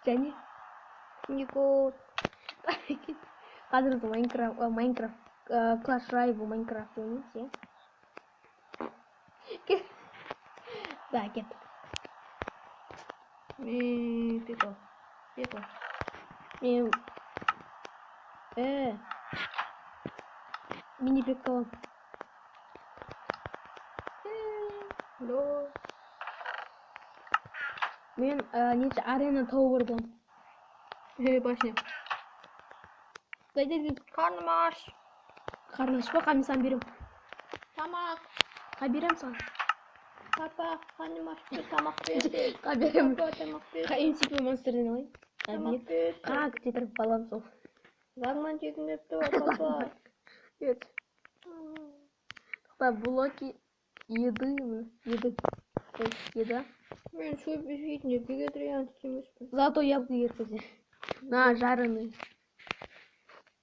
және Нико. қазір осы Майнкрафт Clash Royale Майнкрафт ойнаймыз, иә. Да, кеттік. Пека. Мен мини пекка аламын. Мен неше арена тауып аламын. Башня. Қайда деп? Karnım aç. Қарны ашпа, мен саған берем. Тамақ. Берем саған. Папа, karnım aç. Тамақ берші. Берем. Папа, тамақ берші. МСП монстрден алайын. Тамақ берші. Как тетріп балам сол. Загман жегім деп тұр, папа. Нет. Тоқта, блоки еды. Еда. Мен шөп жейтін вегетарианец емеспін. Зато яблоко ертеде. На, жареный.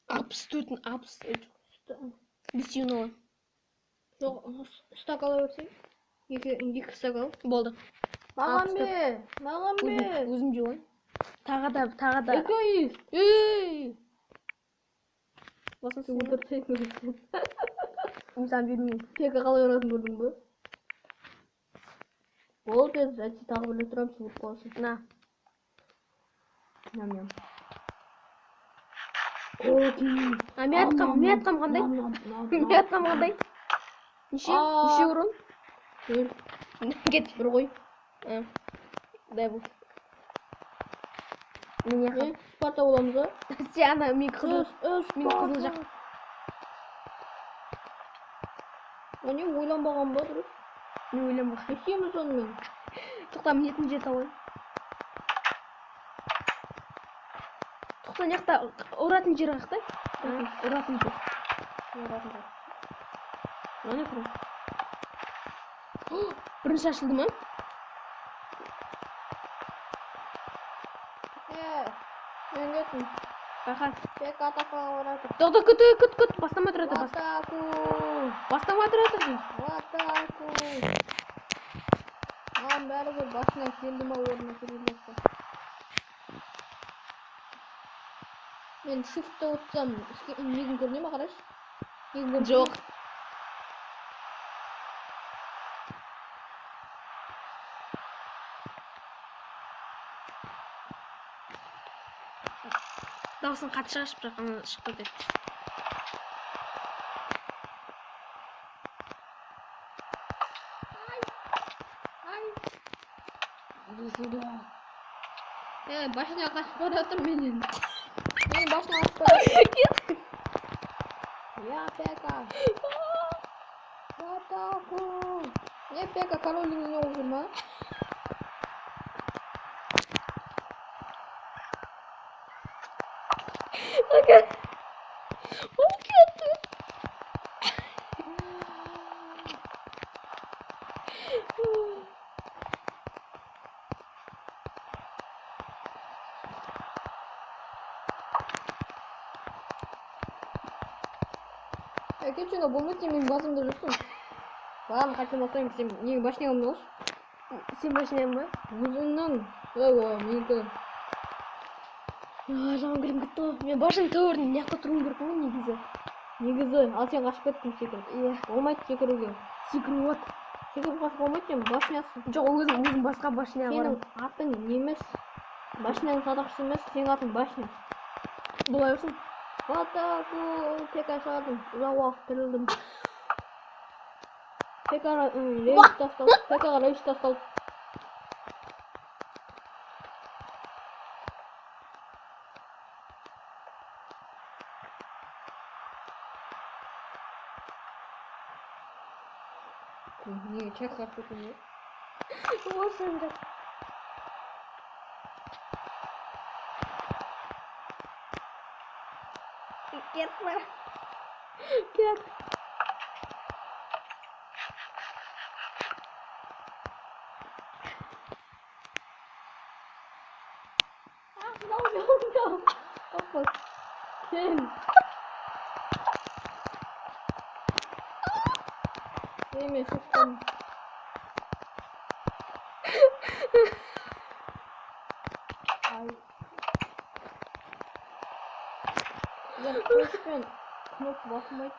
Апс түртін, апс. Бесюнова. Жоқ, стак ала берсең. Екі стак ал. Болды. Маған бе. Өзім жеуін. Тағы да. Эгоист. Ей! Басын отырсайын. Мен саған бермеймін. Пека қалай ұратын көрдің бе? Болды, әйтсе тағы біле тұрам, сүйіп қаласың. На. Ням-ням. Мен атқам қандай? Неше ұрын? Кет. Бір қой. Дай бұл. Мен яқым. Спарта боламыз ба? Сиана, мен қызыл жақ. Не ойланбаған ба дұрыс? Мен ойланбаған. Не істейміз онымен? Тоқта, мінетін жет алайын. Тоқта, неқта ұратын жер қақтай? Ұратын жер. Мана құрым. Бірінші ашылды ма? Мен кеттім. Қақа. Пек атақаға барады. Тоқта, күт. Бастама тұрады. Атаку. Бастама тұрады. Атаку. Маған бәрі бір басынан келді ма орнына көрілместі. Мен shift'ті ұтсам, неген көріне ма қараш? Жоқ. Дауысын қатты шығашып жаққаны шығып өтеді. Башына қашып баратыр менен. Мен башына қашып баратыр. Я Пека. Атаку. Не Пека королевіне оқыр ма? Ол кетті. Кетшіңа болмайды, мен басымда жүрсің. Бағаны қайтамасайым, сен неге башнягымды алшы? Сен башнягым ба? Өзіңнің. Менікі. Жауын кірім кетті ғой. Мен башың тәуірін неққа тұруым керек қой негізі. Негізі, ал сен қашып кеттің секіріп. Болмайды секіруге. Секіру от. Секіріп қашып болмайды, сен башнясың. Жоқ, өзім басқа башняға барам. Сенің атың немес. Башняның садақшысы емес, сенің атың башня. Бұлай olsun. Атаку. Пека шығардым. Ұзақ уақыт тірілдім. Пекаға рейс тасталды. Не, чек қарсы не? Осында. Кетме. Кет. No. Опа. Кен. Еме, шықтым. Ай. Я көшпен кнопка басылмайды.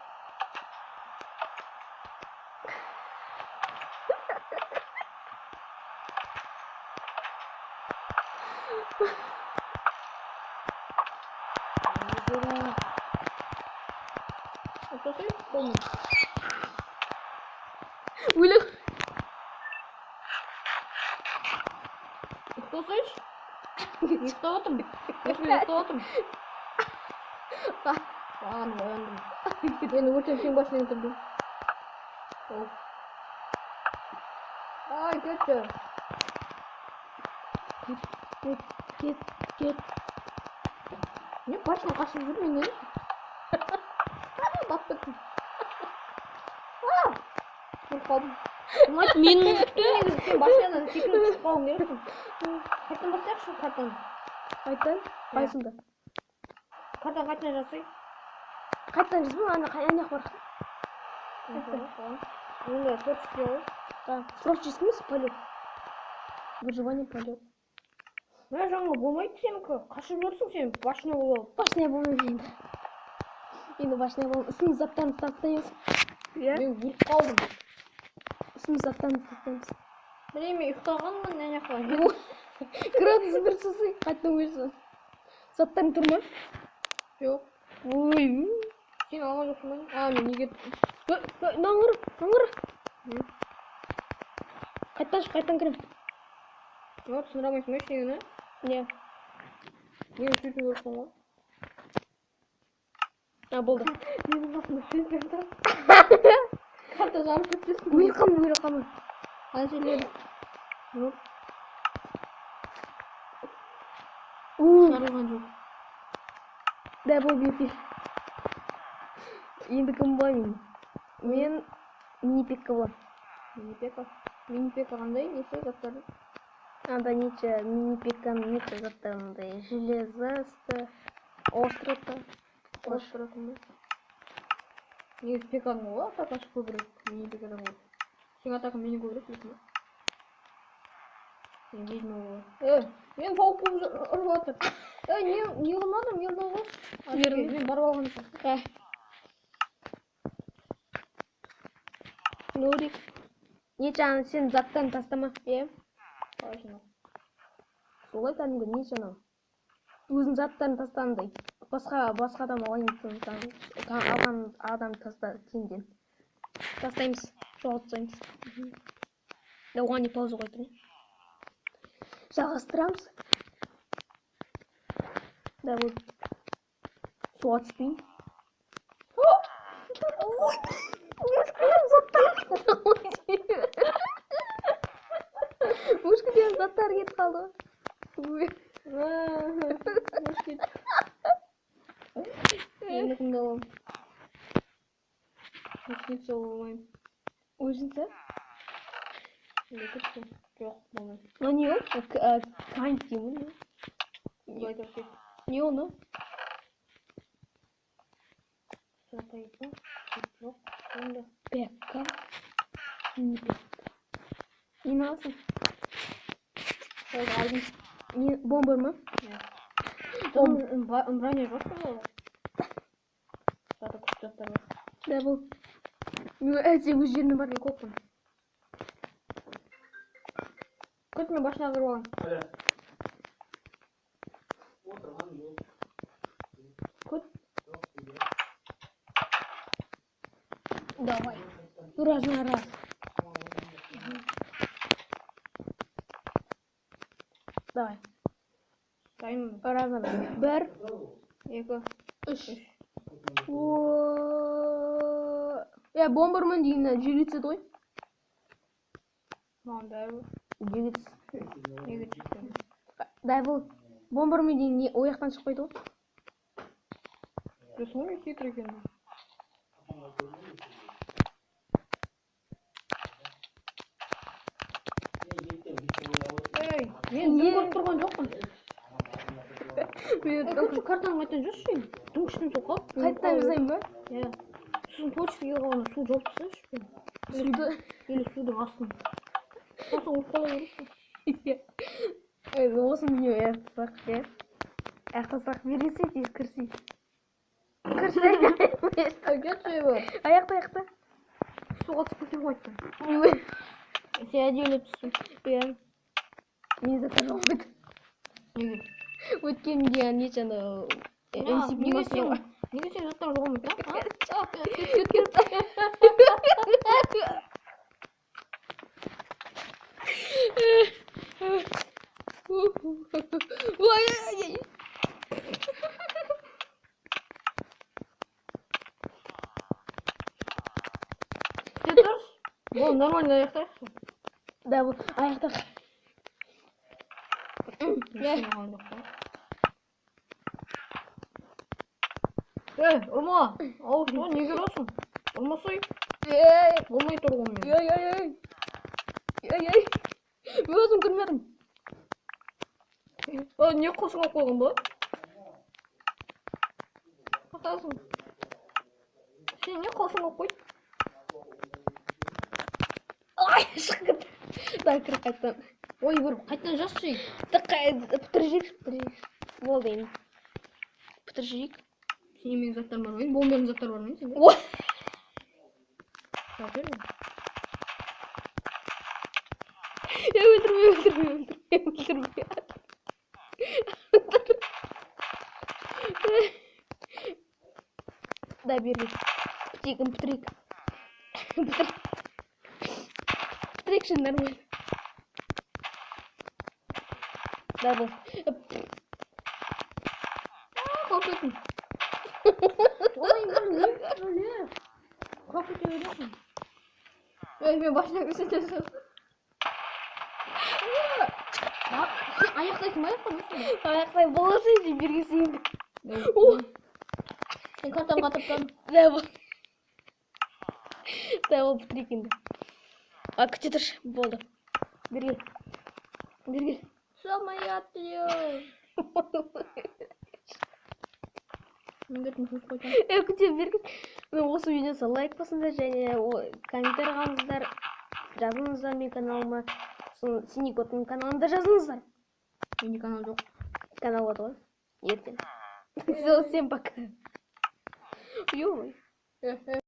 Отосай, помню. Ойлап. Отосайш? Ұйықтап отырмын. Ұйықтап отырмын. Ояндым. Мені өртеп сен басына отырдым. Ай, кетті. Кет. Не басына қашып жүрмін не? Батып кеттім. Өліп қалдым. Мен Сен басынан секіріп түсіп қалуың керексің. Қайтадан бастайықшы картаны. қайтан? Қайсында? Картаны қайтадан жасай. Қайтан жазбай, ана аяқ бар. Онда төрт ғой. Прочесть емес, полет. Выживание, полет. Жаңа болмайды сенікі. Қашып жүрсің сен, башына болып. Башня болмайды енді. Енді башня болмайды. Ісіміз заттарын тастаймыз. Мен өліп қалдым. Ісіміз заттарын тастаймыз. Мен ұйықтағанмын, не қылайын. Градус бір сысы, қайтын өйсің. Заттарын тұрма? Жоқ. Ой. Сен алған жоқсың ба? Мен неге... Наңыр. Қайтан кірем. Түсіндірамайсың ба ештеңені? Не? Мен сөйтіп көрсің ғой. Болды. Менің басымда сөз берді. Карта жарып кетпесін. Өлі қамы. Қаншеледі? Жоқ. Жарылған жоқ. Да, бұл бепе. Енді кім болайын? Мен мини-пекка болам. Мини-пекка қандай? Несі заттарды? Анда нече мини-пекканың нече заттарындай. Железасты, остроты. Остроты ма? Негізі пеканың ғой, атақасы көбірек. Мини-пеккадан ғой. Сен атақы мені көбірек дейсің ба? Мен ведьма ғой. Мен паук болып ұрып жатыр. Не қылмадым, елді ғой. Мен барып алған екен. Нурик. Нечаны сен заттарын тастама. Қалайшын ол? Солай кәдімгі нечаны. Өзің заттарын тастандай. Басқа адам алайын дейтін алған адам таста теңден. Тастаймыз, жоғалтсаймыз. Оған не пауза қойдың. Жалғастырамыз. Да, бұл суға түспейін. Мушкеден заттар кетіп қалды. Енді кімді аламын? Ешкетсе болмайым. Өзінсі? Лекірсе? Жоқ, болмайым. Не ол? Кайнт деймін. Не оны? Жатайды. Жоқ, онда. Пекка. Не аласың? Ол алдым. Бомбар ма? Броня жоқ па ол? Заты күшті заттар бар. Да, бұл. Әзе өз жеріне бар. Мен көкпін. Күт мен башына кіріп алам. Күт. Давай. Раз на раз. Давай. Дайынмын. Раз на раз. Бір. Екі. Үш. Бомбарман деген жегітсі той. Маған бәрі бар. Жегітсі. Неге жеткен? Дай бұл. Бомбарман деген ояқтан шықпайды ғой. Білесің ғой, хитр екен. Мен дым көріп тұрған жоқпын. Картаны қайтан жүрші? Дым күштен соқап. Қайтан жасайын ба? Сосын почта келғаны су жауып тастайыншы. Или судың астын. Сосын ұрып қала бересің. Осы дүние аяқтасақ, аяқтасақ бересе тез кірсей. Кетші бар. Аяқта. Суға түсіп кетіп қойды. Ой. Сен әдейілеп түстің. Иә. Мен заттар жоқ еді. Неге? Өткенде неше ана MCP мастер. Неге сен заттар жоқ алмайды, Ой. Бұл нормально аяқтайықшы. Да, бұл аяқта. Ұрма! Ау, неге ұрасың? Ұрмасай. Болмай тұр ғой мен. Мен өзім көрмедім. Не қосыңа қойған ба? Қақасың. Сен не қосыңа қойды? Ай, шыққыт. Да, кір қайттан. Ой, бір қайттан жас жей. Бітіржейік. Болды енді. Бітіржейік. Сенен менің заттар бар ма? Болмаған заттар бар ма сенде? Ой. Өлтірме. Да, бері. Бітірейік. Бітірейік шын нормально. Да, бұл. Қалпетін. Ой, не? Қалпетін өресің. Мен башына көрсетесің. Сен аяқтайсың ба, аяқтамайсың ба? Аяқтай боласы еді, бергесейін. Сен картамға таптан. Да, бұл. Да, бұл бітірейік енді. Күте тұршы, болды. Берге. Самая отлё. Мен кеттім сөз қойдым. Күте берге. Осы видеосы лайк басыңдар және комментарий қалыңыздар. Жазыңыздар мен каналыма. Синекоттың каналында жазыңыздар. Менде канал жоқ. Канал бар ғой. Ертең. Всем пока. Ё-моё.